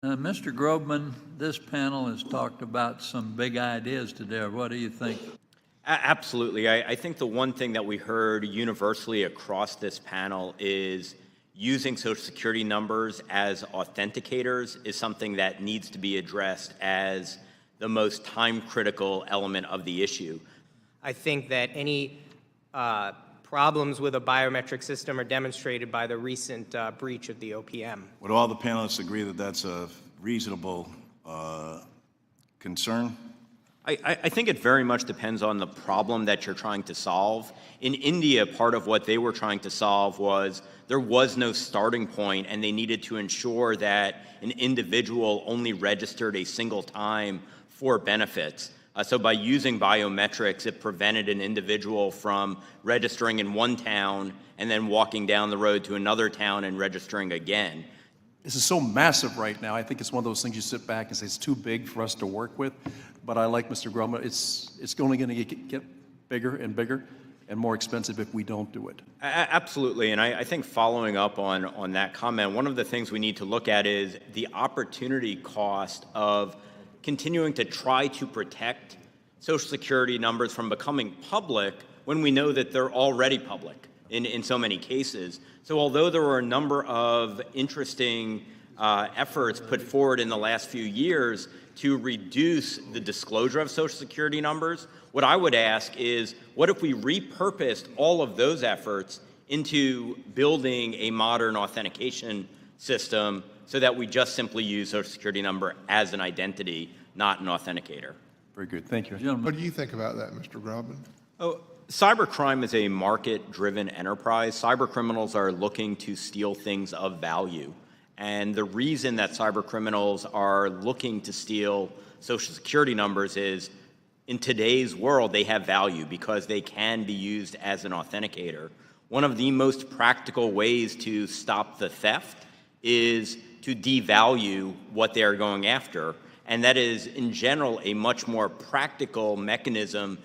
Mr. Grobman, this panel has talked about some big ideas today. What do you think? Absolutely. I think the one thing that we heard universally across this panel is using Social Security numbers as authenticators is something that needs to be addressed as the most time-critical element of the issue. I think that any problems with a biometric system are demonstrated by the recent breach of the OPM. Would all the panelists agree that that's a reasonable concern? I think it very much depends on the problem that you're trying to solve. In India, part of what they were trying to solve was there was no starting point, and they needed to ensure that an individual only registered a single time for benefits. So by using biometrics, it prevented an individual from registering in one town and then walking down the road to another town and registering again. This is so massive right now. I think it's one of those things you sit back and say it's too big for us to work with. But I like Mr. Grumman. It's only going to get bigger and bigger and more expensive if we don't do it. Absolutely, and I think following up on that comment, one of the things we need to look at is the opportunity cost of continuing to try to protect Social Security numbers from becoming public when we know that they're already public in so many cases. So although there were a number of interesting efforts put forward in the last few years to reduce the disclosure of Social Security numbers, what I would ask is, what if we repurposed all of those efforts into building a modern authentication system so that we just simply use Social Security number as an identity, not an authenticator? Very good. Thank you. Gentlemen. What do you think about that, Mr. Grobman? Oh, cybercrime is a market-driven enterprise. Cybercriminals are looking to steal things of value. And the reason that cybercriminals are looking to steal Social Security numbers is, in today's world, they have value because they can be used as an authenticator. One of the most practical ways to stop the theft is to devalue what they are going after. And that is, in general, a much more practical mechanism